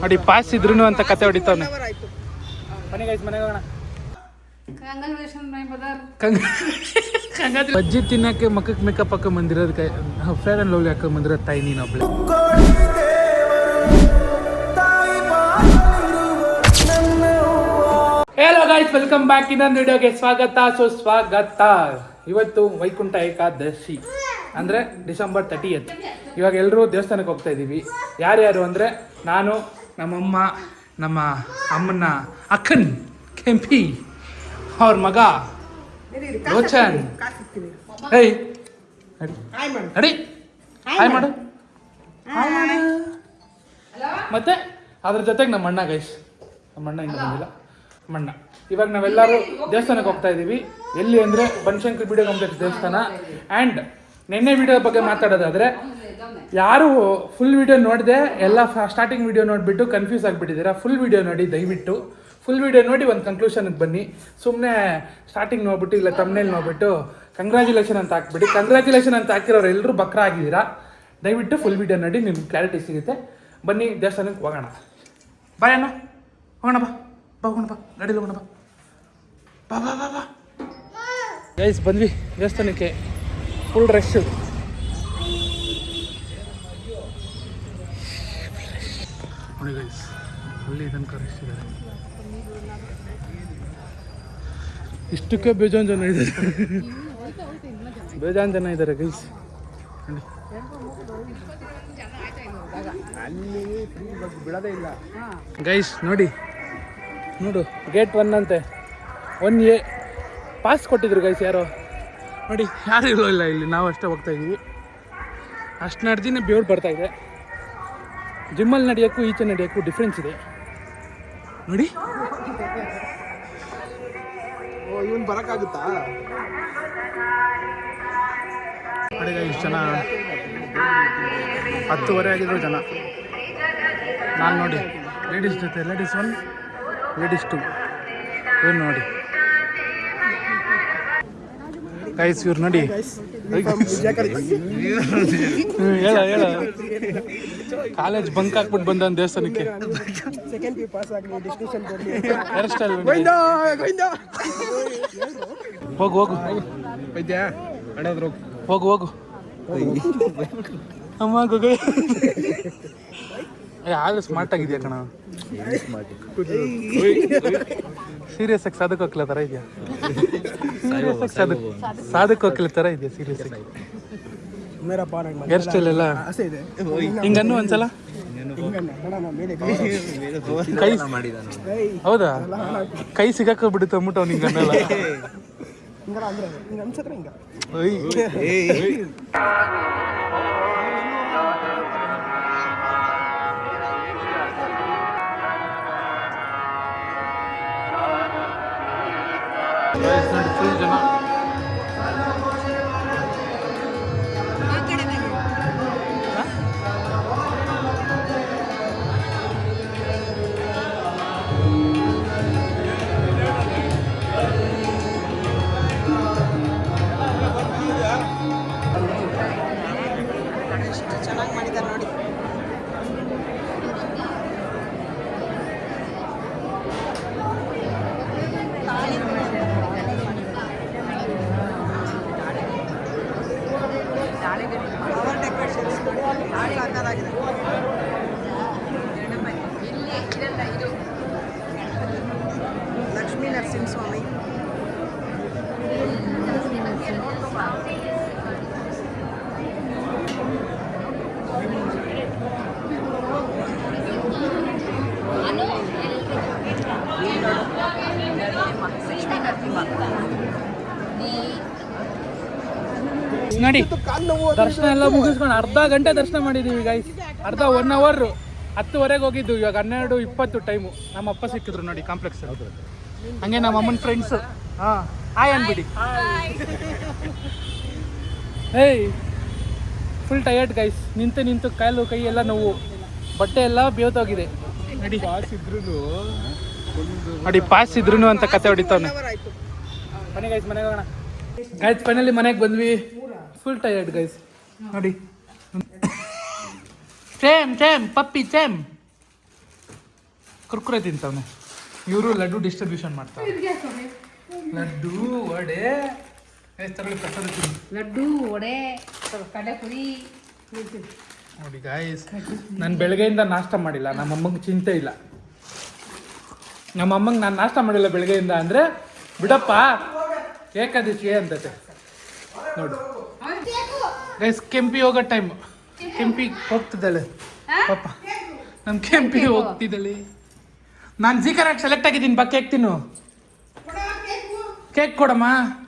ನೋಡಿ ಪಾಸ್ ಇದ್ರು ಅಂತ ಕತೆ ಹೊಡಿತಾವನೆ. ಬನ್ನಿ ಗೈಸ್ ಮನೆಗೆ ಹೋಗೋಣ. ಬಜ್ಜಿ ತಿನ್ನಕ್ಕೆ ಮಕ್ಕಕ್ಕೆ ಮೇಕಪ್ ಹಾಕೊಂಡ್ ಬಂದಿರೋದು, ಫೇರ್ ಅಂಡ್ ಲವ್ಲಿ ಹಾಕೊಂಡ್ ಬಂದಿರೋದು ತಾಯಿ ನೀನು ಒಬ್ಳೆ. Hello guys, welcome back. ಇನ್ನೊಂದು ವಿಡಿಯೋಗೆ ಸ್ವಾಗತ ಸುಸ್ವಾಗತ. ಇವತ್ತು ವೈಕುಂಠ ಏಕಾದಶಿ ಅಂದರೆ ಡಿಸೆಂಬರ್ 30th. ಇವಾಗ ಎಲ್ಲರೂ ದೇವಸ್ಥಾನಕ್ಕೆ ಹೋಗ್ತಾ ಇದ್ದೀವಿ. ಯಾರ್ಯಾರು ಅಂದರೆ ನಾನು, ನಮ್ಮಮ್ಮ, ನಮ್ಮ ಅಮ್ಮನ ಅಕ್ಕನ್ ಕೆಂಪಿ, ಅವ್ರ ಮಗ ಲೋಚನ್. ಹೇಯ್ ಅಡಿ ಹಾಯ್ ಮಾಡು. ಮತ್ತೆ ಅದ್ರ ಜೊತೆಗೆ ನಮ್ಮ ಅಣ್ಣ ಗೈಸ್. ನಮ್ಮ ಅಣ್ಣ ಇನ್ನೂ ಬಂದಿಲ್ಲ. ಮಣ್ಣ ಇವಾಗ ನಾವೆಲ್ಲರೂ ದೇವಸ್ಥಾನಕ್ಕೆ ಹೋಗ್ತಾ ಇದ್ದೀವಿ. ಎಲ್ಲಿ ಅಂದರೆ ಬನಶಂಕರಿ ವಿಡಿಯೋ ಕಾಂಪ್ಲೆಕ್ಸ್ ದೇವಸ್ಥಾನ. ಆ್ಯಂಡ್ ನಿನ್ನೆ ವಿಡಿಯೋ ಬಗ್ಗೆ ಮಾತಾಡೋದಾದರೆ, ಯಾರು ಫುಲ್ ವಿಡಿಯೋ ನೋಡಿದೆ ಎಲ್ಲ ಸ್ಟಾರ್ಟಿಂಗ್ ವಿಡಿಯೋ ನೋಡಿಬಿಟ್ಟು ಕನ್ಫ್ಯೂಸ್ ಆಗಿಬಿಟ್ಟಿದ್ದೀರಾ. ಫುಲ್ ವಿಡಿಯೋ ನೋಡಿ, ದಯವಿಟ್ಟು ಫುಲ್ ವಿಡಿಯೋ ನೋಡಿ ಒಂದು ಕನ್ಕ್ಲೂಷನ್ಗೆ ಬನ್ನಿ. ಸುಮ್ಮನೆ ಸ್ಟಾರ್ಟಿಂಗ್ ನೋಡ್ಬಿಟ್ಟು ಇಲ್ಲ ತಮ್ಮನೇಲಿ ನೋಡ್ಬಿಟ್ಟು ಕಂಗ್ರ್ಯಾಚುಲೇಷನ್ ಅಂತ ಹಾಕ್ಬಿಟ್ಟು ಕಂಗ್ರ್ಯಾಚುಲೇಷನ್ ಅಂತ ಹಾಕಿರೋರು ಎಲ್ಲರೂ ಬಕ್ರ ಆಗಿದ್ದೀರಾ. ದಯವಿಟ್ಟು ಫುಲ್ ವಿಡಿಯೋ ನೋಡಿ, ನಿಮ್ಗೆ ಕ್ಲಾರಿಟಿ ಸಿಗುತ್ತೆ. ಬನ್ನಿ ದೇವಸ್ಥಾನಕ್ಕೆ ಹೋಗೋಣ. ಬಾಯ್ ಅಣ್ಣ, ಹೋಗೋಣ ಬಾ ಹೋಗೋಣ ಬಾ, ಗಾಡೀಲಿ ಹೋಗೋಣ ಬಾ ಬಾ ಬಾ ಬಾ ಬಾ. ಗೈಸ್ ಬಂದ್ವಿ ದೇವಸ್ಥಾನಕ್ಕೆ. Full rush. ನೋಡಿ ಗೈಸ್, ಅಲ್ಲಿ ತನಕ ರಶ್ ಇದ್ದಾರೆ. ಇಷ್ಟಕ್ಕೆ ಬೇಜಾನ್ ಜನ ಇದ್ದಾರೆ. ಬೇಜಾನ್ ಜನ ಇದ್ದಾರೆ ಗೈಸ್. ಗೈಸ್ ನೋಡಿ ನೋಡು, ಗೇಟ್ 1 ಅಂತೆ. 1A ಪಾಸ್ ಕೊಟ್ಟಿದ್ರು ಗೈಸ್ ಯಾರೋ. ನೋಡಿ ಯಾರು ಇಲ್ಲ ಇಲ್ಲಿ, ನಾವು ಅಷ್ಟೇ ಹೋಗ್ತಾ ಇದ್ದೀವಿ. ಅಷ್ಟು ನಡೆದಿನೇ ಬೇವ್ರು ಬರ್ತಾಯಿದೆ. ಜಿಮ್ಮಲ್ಲಿ ನಡೆಯೋಕ್ಕೂ ಈಚೆ ನಡೆಯೋಕ್ಕೂ ಡಿಫ್ರೆನ್ಸ್ ಇದೆ ನೋಡಿ. ಇವನು ಬರೋಕ್ಕಾಗುತ್ತಾ? ನೋಡಿ ಇಷ್ಟು ಜನ, 10:30 ಆಗಿದ್ರು ಜನ. ನಾನು ನೋಡಿ ಲೇಡೀಸ್ ಜೊತೆ, ಲೇಡೀಸ್ 1, ಲೇಡೀಸ್ 2. ಇವ್ರು ನೋಡಿ ಗೈಸ್, ಇವ್ರು ನೋಡಿ. ಹೇಳ ಕಾಲೇಜ್ ಬಂಕ್ ಹಾಕ್ಬಿಟ್ಟು ಬಂದ ದೇವಸ್ಥಾನಕ್ಕೆ. ಹೋಗು ಹೋಗು ಹೋಗು ಹೋಗು ಅಮ್ಮ ಹೋಗು. ಆಗ ಸ್ಮಾರ್ಟ್ ಆಗಿದೆಯಾ ಕಣ. ಸೀರಿಯಸ್ ಆಗಿ ಸಾಧಕ ಹೋಗ್ಲ ಥರ ಇದೆಯಾ? ಸೀರಿಯಸ್ ಆಗಿ ಸಾಧಕ ಹೋಗ್ಲ ಥರ ಇದೆಯಾ? ಸೀರಿಯಸ್ ಆಗಿ ಹೇರ್ ಸ್ಟೈಲ್ ಎಲ್ಲ ಹಿಂಗನ್ನು ಒಂದ್ಸಲ. ಕೈ ಹೌದಾ? ಕೈ ಸಿಗಾಕೋಗ್ಬಿಡುತ್ತೆ ಅಂದ್ಬಿಟ್ಟು ಅವ್ನು ಹಿಂಗನ್ನಲ್ಲ. ಫುಲ್ ಜನ. ಚೆನ್ನಾಗಿ ಮಾಡಿದ್ದಾರೆ ನೋಡಿ. ಲಕ್ಷ್ಮೀ ನರಸಿಂಹಸ್ವಾಮಿ. ನೋಡಿ ದರ್ಶನ ಎಲ್ಲ ಮುಗಿಸ್ಕೊಂಡು ಅರ್ಧ ಗಂಟೆ ದರ್ಶನ ಮಾಡಿದ್ದೀವಿ ಗೈಸ್. ಅರ್ಧ 1 hour. 10:30 ಹೋಗಿದ್ದು, ಇವಾಗ 12:20 ಟೈಮು. ನಮ್ಮ ಅಪ್ಪ ಸಿಕ್ಕಿದ್ರು ನೋಡಿ ಕಾಂಪ್ಲೆಕ್ಸ್. ಹಂಗೆ ನಮ್ಮ ಅಮ್ಮನ ಫ್ರೆಂಡ್ಸು. ಹಾಂ ಹಾಯ್ ಅಂದ್ಬಿಡಿ. ಏಯ್ ಫುಲ್ ಟಯರ್ಡ್ ಗೈಸ್. ನಿಂತು ಕಾಲು ಕೈ ಎಲ್ಲ ನೋವು, ಬಟ್ಟೆ ಎಲ್ಲ ಬೇವ್ತೋಗಿದೆ ನೋಡಿ. ನೋಡಿ ಪಾಸ್ ಇದ್ರು ಅಂತ ಕತೆ ಹೊಡಿತಾವನೆ. ಬನ್ನಿ ಗೈಸ್ ಮನೆಗೆ ಹೋಗೋಣ. ಗೈಸ್ ಫೈನಲಿ ಮನೆಗೆ ಬಂದ್ವಿ. ಫುಲ್ ಟಯರ್ಡ್ ಗೈಸ್ ನೋಡಿ. ಸೇಮ್ ಪಪ್ಪಿ ಸೇಮ್ ಕುರ್ಕುರೆ ತಿಂತವನೆ. ಇವರು ಲಡ್ಡು ಡಿಸ್ಟ್ರಿಬ್ಯೂಷನ್ ಮಾಡ್ತಾರೆ. ಲಡ್ಡು ವಡೆ ತಗೊಳ್ಳಿ ಪ್ರಸಾದ ತಿನ್ನಿ. ಲಡ್ಡು ವಡೆ ಕಡಲೆಪುರಿ ನೋಡಿ ಗಾಯ್ಸ್, ನಾನು ಬೆಳಗ್ಗೆಯಿಂದ ನಾಷ್ಟ ಮಾಡಿಲ್ಲ. ನಮ್ಮಮ್ಮಂಗೆ ಚಿಂತೆ ಇಲ್ಲ. ನಮ್ಮಮ್ಮಂಗೆ ನಾನು ನಾಷ್ಟ ಮಾಡಿಲ್ಲ ಬೆಳಗ್ಗೆಯಿಂದ ಅಂದರೆ ಬಿಡಪ್ಪ ಏಕಾದಶಿ ಅಂತತೆ. ನೋಡು ಗೈಸ್, ಕೆಂಪಿ ಹೋಗೋ ಟೈಮ್. ಕೆಂಪಿ ಹೋಗ್ತಿದ್ದಾಳೆ ಪಾಪ, ನಮ್ಮ ಕೆಂಪಿ ಹೋಗ್ತಿದ್ದಾಳೆ. ನಾನು ಜೀಕನಾಗಿ ಸೆಲೆಕ್ಟ್ ಆಗಿದ್ದೀನಿ. ಬಾ ಕೇಕ್ ತಿನ್ನು. ಕೇಕ್ ಕೊಡಮ್ಮ.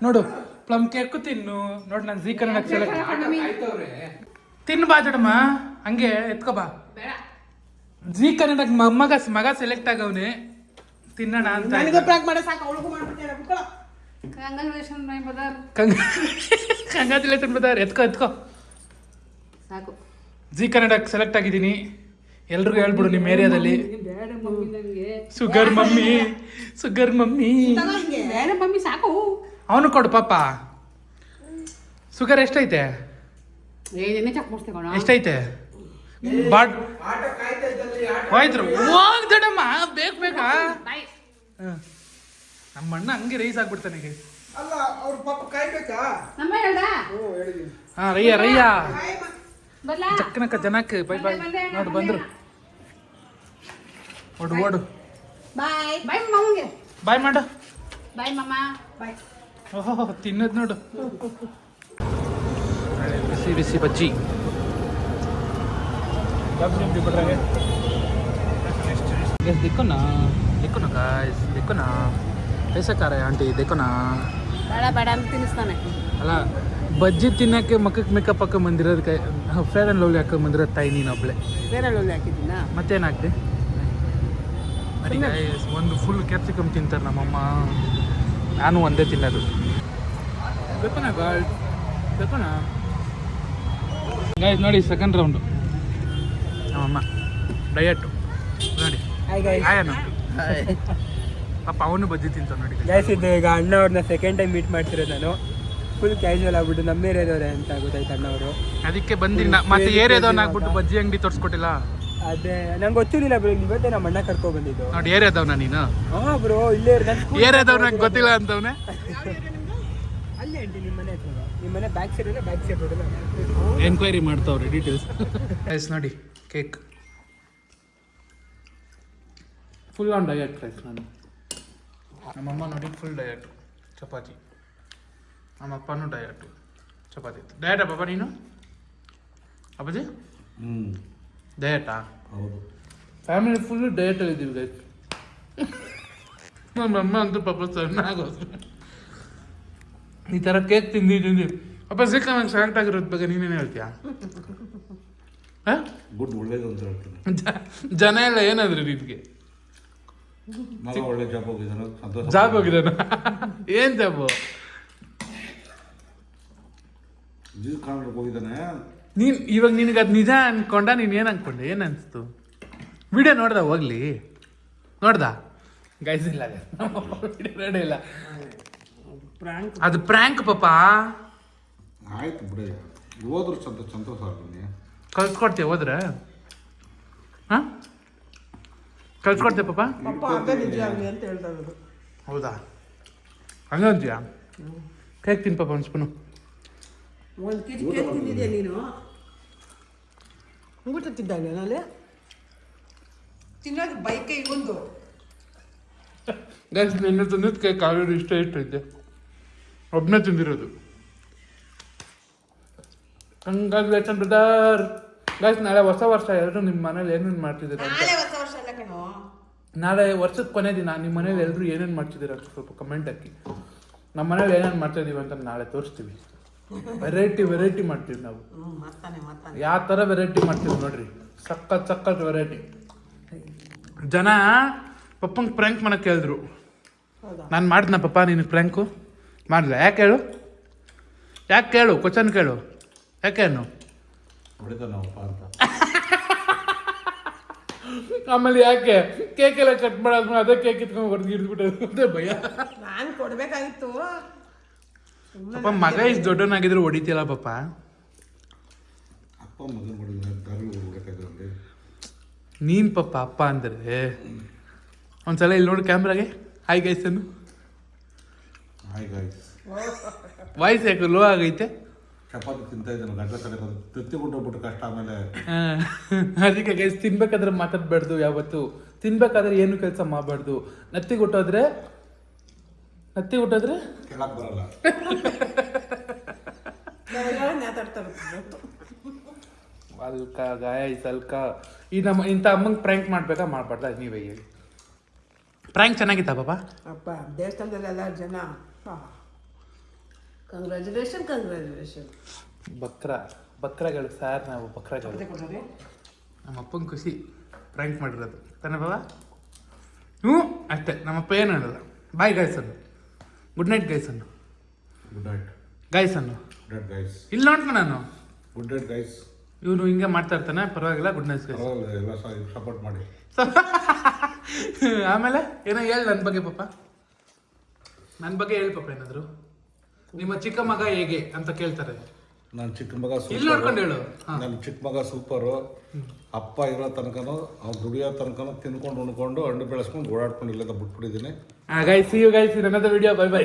ನೋಡು ಪ್ಲಮ್ ಕೇಕು ತಿನ್ನು. ನೋಡಿ ನಾನು ಜೀಕನಾಗಿ ಸೆಲೆಕ್ಟ್ ತಿನ್ನು. ಬಾ ದೊಡ್ಡಮ್ಮ, ಹಂಗೆ ಎತ್ಕೋ ಬಾ. ಜೀ ಕನ್ನಡಕ್ಕೆ ಮಗ ಸೆಲೆಕ್ಟ್ ಆಗವನೆ. ತಿನ್ನೋಣ ಅಂತ. Congratulation brother. ಎತ್ಕೋ ಸಾಕು. ಜೀ ಕನ್ನಡಕ್ಕೆ ಸೆಲೆಕ್ಟ್ ಆಗಿದ್ದೀನಿ. ಎಲ್ರಿಗೂ ಹೇಳ್ಬಿಡು ನಿಮ್ಮ ಏರಿಯಾದಲ್ಲಿ. ಶುಗರ್ ಮಮ್ಮಿ ಸಾಕು. ಅವನು ಕೊಡು ಪಾಪ. ಶುಗರ್ ಎಷ್ಟೈತೆ? ಎಷ್ಟೈತೆ? ಹೋಯ್ತು ಹೋಗ್ ದೊಡ್ಡಮ್ಮ, ಬೇಕಾ? ನಮ್ಮ ಅಣ್ಣ ಹಂಗೆ ರೈಸ್ ಆಗ್ಬಿಡ್ತಾನೆ. ಹಾ ರಯ್ಯ ಚಕ್ಕನಕ್ಕ ಜನಕ್ಕೆ ಬೈ ಬಾಯ್. ನೋಡು ಬಂದ್ರು. ಓಡು ಬಾಯ್ ಮಾಡು. ಬಾಯ್ ಮಾಮ. ಓಹೋ ತಿನ್ನೋದು ನೋಡು. ಬಿಸಿ ಬಜ್ಜಿ. देखो ना गाइस, देखो ना कैसा खा रहे हैं आंटी. देखो ना ಬೇಡ ಅಂತ ತಿನ್ನಿಸ್ತಾನೆ. ಅಲ್ಲ ಬಜ್ಜಿ ತಿನ್ನಕ್ಕೆ ಮಕ್ಕಕ್ಕೆ ಮೇಕಪ್ ಹಾಕೊಂಡ್ ಬಂದಿರೋದಕ್ಕೆ ಫೇರ್ ಆ್ಯಂಡ್ ಲವ್ಲಿ ಹಾಕೊಂಡ್ ಬಂದಿರೋ ತಾಯಿ ನೀನು ಒಬ್ಳೆ. ಬೇರೆ ಹಾಕಿದ್ದೀನ ಮತ್ತೇನಾಗ್ತಿ? ಒಂದು ಫುಲ್ ಕ್ಯಾಪ್ಸಿಕಮ್ ತಿಂತಾರೆ ನಮ್ಮಮ್ಮ. ನಾನು ಒಂದೇ ತಿನ್ನೋದು. ಬೇಕೋಣ ಗಾಯ್ಸ್, ಬೇಕೋಣ ಗಾಯ್ಸ್. ನೋಡಿ ಸೆಕೆಂಡ್ ರೌಂಡು ನಮ್ಮಮ್ಮ ಡಯಟು ನೋಡಿ. ಆಯನು ಪಾಪ ಅವನು ಬಜ್ಜಿ ತಿಂತ ನೋಡಿ. ಗೈಸ್, ಇದು ಈಗ ಅಣ್ಣ ಅವ್ರನ್ನ ಸೆಕೆಂಡ್ ಟೈಮ್ ಮೀಟ್ ಮಾಡ್ತಿರೋದು ನಾನು. ಫುಲ್ ಕ್ಯಾಶುವಲ್ ಆಗ್ಬಿಟ್ಟು ನಮ್ಮ ಏರಿಯಾದವ್ರೆ ಅಂತ ಗೊತ್ತಾಯ್ತು ಅಣ್ಣ ಅವರು. ಅದಕ್ಕೆ ಬಂದಿಲ್ಲ. ಮತ್ತೆ ಏರಿಯಾದವ್ನ ಆಗ್ಬಿಟ್ಟು ಬಜ್ಜಿ ಅಂಗಡಿ ತೋರಿಸ್ಕೊಟ್ಟಿಲ್ಲ. ಅದೇ ನಂಗೆ ಗೊತ್ತಿರಲಿಲ್ಲ ಬ್ರೋ, ಇವತ್ತೇ ನಮ್ಮ ಅಣ್ಣ ಕರ್ಕೊಂಡ್ ಬಂದಿದ್ದು. ನೋಡಿ ಏರಿಯಾದವ್ನ ನೀನು. ಹಾ ಬ್ರೋ, ಇಲ್ಲೇ ಏರಿಯಾದವ್ನ ಗೊತ್ತಿಲ್ಲ ಅಂತವನೇ. ಅಲ್ಲೇ ಆಂಟಿ ನಿಮ್ಮ ಮನೆ ಬ್ಯಾಕ್ ಸೈಡ್ ಎನ್ಕ್ವೈರಿ ಮಾಡ್ತಾವ್ರೆ ಡೀಟೇಲ್ಸ್. ರೈಸ್ ನೋಡಿ, cake full on diet rice. ನಾನು ನಮ್ಮಮ್ಮ ನೋಡಿ ಫುಲ್ ಡಯಟ್ ಚಪಾತಿ. ನಮ್ಮಪ್ಪನೂ ಡಯಟು ಚಪಾತಿ. ಡಯಟಾ ಪಾಪ ನೀನು? ಅಪ್ಪಾಜಿ ಡಯಟಾ? ಫ್ಯಾಮಿಲಿ ಫುಲ್ ಡಯಟಲ್ಲಿ ಇದ್ದೀವಿ ಗೈಸ್. ನಮ್ಮಮ್ಮ ಅಂತೂ ಪಾಪ ಸಣ್ಣಾಗೋದು. ಈ ಥರ ಕೇಕ್ ತಿಂದು ಅಪ್ಪ ಸಿಕ್ಕ ನಂಗೆ ಸೆಲೆಕ್ಟ್ ಆಗಿರೋದ್ ಬಗ್ಗೆ ನೀನೇನು ಹೇಳ್ತೀಯಾ? ಗುಡ್ ಒಳ್ಳೇದು ಅಂತ ಹೇಳ್ತೀನಿ. ಜನ ಎಲ್ಲ ಏನಾದ್ರು ನಿನ್ಗೆ? ಮಗ ಒಳ್ಳೆ ಜಾಬ್ ಹೋಗಿದ್ದಾನೆ, ಸಂತೋಷ. ಜಾಬ್ ಹೋಗಿದ್ದಾನ? ಏನ್ ಜಾಬು? ಜೀವ್ ಕಾಣಕ್ಕೆ ಹೋಗಿದ್ದಾನೆ. ನೀನ್ ಇವಾಗ ನಿನಗೆ ಅದು ನಿಜ ಅನ್ಕೊಂಡ? ನೀನು ಏನು ಅನ್ಕೊಂಡೆ? ಏನು ಅನಿಸ್ತು? ವಿಡಿಯೋ ನೋಡ್ದ ಹೋಗ್ಲಿ? ನೋಡ್ದ ಗೈಸ್? ಇಲ್ಲ ವಿಡಿಯೋ ಇಲ್ಲ, ಅದು ಪ್ರ್ಯಾಂಕ್ ಪಾಪ. ಆಯ್ತು ಬಿಡಿ, ಹೋದ್ರು ಸಂತೋಷ ಆಗ್ತೀನಿ. ಕಳ್ಸ್ಕೊಡ್ತೀಯ ಹೋದ್ರೆ? ಹಾಂ ಕಳ್ಸ್ಕೊಡ್ತೀಯ ಪಾಪ? ಹೌದಾ? ಹಂಗಂತೀಯ? ಕೇಕ್ ತಿನ್ ಪಾಪ ಒಂದು ಸ್ಪೂನು. ನೀನು ಊಟ ತಿಂದಾಗ ನಾಳೆ ತಿನ್ನೋದು ಬೈಕೈ ಒಂದು ಗೈಸ್, ನಿನ್ನೆ ತಿಂದಿದ್ದು ಕೇಕ್ ಆಲ್ರೆಡಿ ಇಷ್ಟ ಐತೆ. ಒಬ್ಬನೇ ತಿಂದಿರೋದು. Congratulation brother. ಗೈಸ್, ನಾಳೆ ಹೊಸ ವರ್ಷ. ಎಲ್ಲರೂ ನಿಮ್ಮ ಮನೇಲಿ ಏನೇನು ಮಾಡ್ತಿದ್ದೀರಾ ಅಂತ. ನಾಳೆ ವರ್ಷದ ಕೊನೆ ದಿನ. ನಿಮ್ಮ ಮನೇಲಿ ಎಲ್ಲರೂ ಏನೇನು ಮಾಡ್ತಿದ್ದೀರಾ ಅಂತ ಸ್ವಲ್ಪ ಕಮೆಂಟ್ ಹಾಕಿ. ನಮ್ಮ ಮನೇಲಿ ಏನೇನು ಮಾಡ್ತಾಯಿದ್ದೀವಿ ಅಂತ ನಾಳೆ ತೋರಿಸ್ತೀವಿ. ವೆರೈಟಿ ಮಾಡ್ತೀವಿ ನಾವು. ಯಾವ ಥರ ವೆರೈಟಿ ಮಾಡ್ತೀವಿ ನೋಡ್ರಿ. ಸಕ್ಕತ್ ವೆರೈಟಿ. ಜನ ಪಪ್ಪಂಗೆ ಪ್ರ್ಯಾಂಕ್ ಮಾಡಕ್ಕೆ ಹೇಳಿದ್ರು. ನಾನು ಮಾಡಿದ್ನ ಪಪ್ಪ ನಿನಗೆ ಪ್ರ್ಯಾಂಕು? ಮಾಡಿಲ್ಲ. ಯಾಕೆ ಕೇಳು ಕ್ವಶನ್ ಕೇಳು. ಯಾಕೇನು ಹೊಡಿತಾನಪ್ಪ ಅಂತ. ಆಮೇಲೆ ಯಾಕೆ ಕೇಕ್ ಎಲ್ಲ ಕಟ್ ಮಾಡಾದ್ಮೇಲೆ ಅದೇ ಕೇಕ್ ಇಟ್ಕೊಂಡು ಹೊಡೆದು ಹಿಡಿದ್ಬಿಟ್ಟು ಅದೇ ಭಯ. ನಾನು ಕೊಡ್ಬೇಕಾಗಿತ್ತು. ಪಾಪ ಮಗ ಇಷ್ಟು ದೊಡ್ಡವನಾಗಿದ್ರು ಹೊಡಿತಿಲ್ಲ ಪಾಪ. ಅಪ್ಪ ಮಗನ ಮಾಡಿದ್ರೆ ದಾರಿ ಹೋಗ್ಬೇಕಾದ್ರೆ ನೀನು ಪಾಪ ಅಪ್ಪ ಅಂದರೆ ಒಂದ್ಸಲ ಇಲ್ಲಿ ನೋಡಿ ಕ್ಯಾಮ್ರಾಗೆ ಹಾಯ್ ಗೈಸ್ ಅನ್ನು. Hi guys. ವಾಯ್ಸ್ ಯಾಕೆ ಲೋ ಆಗೈತೆ? ಚಪಾತಿ ತಿಂತಾ ಇದ್ದಾನೆ ಗಂಟೆ ತಲೆ ತತ್ತಿಕೊಂಡು ಹೋಗ್ಬಿಟ್ಟು ಕಷ್ಟ. ಆಮೇಲೆ ಅದಕ್ಕೆ ಗೈಸ್ ತಿನ್ಬೇಕಾದ್ರೆ ಮಾತಾಡಬಾರ್ದು, ಯಾವತ್ತು ತಿನ್ಬೇಕಾದ್ರೆ ಏನು ಕೆಲಸ ಮಾಡಬಾರ್ದು. ನತ್ತಿ ಹುಟ್ಟೋದ್ರೆ ಕೇಳಕ್ ಬರಲ್ಲ. ಅಲ್ಕ ಗಾಯಸ್ ಅಲ್ಕ ಈ ನಮ್ಮ ಇಂಥ ಅಮ್ಮಂಗೆ ಪ್ರ್ಯಾಂಕ್ ಮಾಡ್ಬೇಕಾ ಮಾಡಬಾರ್ದ ನೀವೇ ಹೇಳಿ. ಪ್ರ್ಯಾಂಕ್ ಚೆನ್ನಾಗಿತ್ತಾ ಪಾಪ? ಅಪ್ಪ ದೇವಸ್ಥಾನದಲ್ಲೆಲ್ಲ ಜನ ಕಂಗ್ರ್ಯಾಚುಲೇಷನ್ ಬಕ್ರಗಳು ಸಾರ್, ನಾವು ಬಕ್ರಗಳು. ನಮ್ಮ ಅಪ್ಪಂಗೆ ಖುಷಿ ಪ್ರ್ಯಾಂಕ್ ಮಾಡಿರೋದು ತಾನೇ ಬಾಬಾ? ಹ್ಞೂ ಅಷ್ಟೇ, ನಮ್ಮಪ್ಪ ಏನು ಹೇಳಲ್ಲ. ಬಾಯ್ ಗಾಯ್ಸ್ ಅನ್ನು, ಗುಡ್ ನೈಟ್ ಗೈಸ್ ಅನ್ನು, ಗುಡ್ ನೈಟ್ ಗಾಯ್ಸ್ ಅನ್ನು. Good night guys. ಇಲ್ಲ ನೋಡ್ಕೊ ನಾನು ಗುಡ್ ನೈಟ್ ಗೈಸ್. ಇವನು ಹಿಂಗೆ ಮಾಡ್ತಾ ಇರ್ತಾನೆ, ಪರವಾಗಿಲ್ಲ. Good night guys. ಎಲ್ಲ ಸಪೋರ್ಟ್ ಮಾಡಿ. ಆಮೇಲೆ ಏನೋ ಹೇಳಿ ನನ್ನ ಬಗ್ಗೆ ಪಾಪ, ನನ್ನ ಬಗ್ಗೆ ಹೇಳಿ ಪಾಪ ಏನಾದ್ರು. ನಿಮ್ಮ ಚಿಕ್ಕ ಮಗ ಹೇಗೆ ಅಂತ ಕೇಳ್ತಾರೆ. ನನ್ನ ಚಿಕ್ಕ ಮಗ ಇಲ್ಲಿ ನೋಡ್ಕೊಂಡು ಹೇಳು. ನನ್ನ ಚಿಕ್ಕ ಮಗ ಸೂಪರು. ಅಪ್ಪ ಇರೋ ತನಕನೂ ಅವ್ನು ದುಡಿಯೋ ತನಕನೂ ತಿನ್ಕೊಂಡು ಉಣ್ಕೊಂಡು ಹಣ್ಣು ಬೆಳೆಸ್ಕೊಂಡು ಓಡಾಡ್ಕೊಂಡು ಇಲ್ಲದ ಬಿಟ್ಬಿಟ್ಟಿದ್ದೀನಿ. Guys, see you guys in another video. Bye by.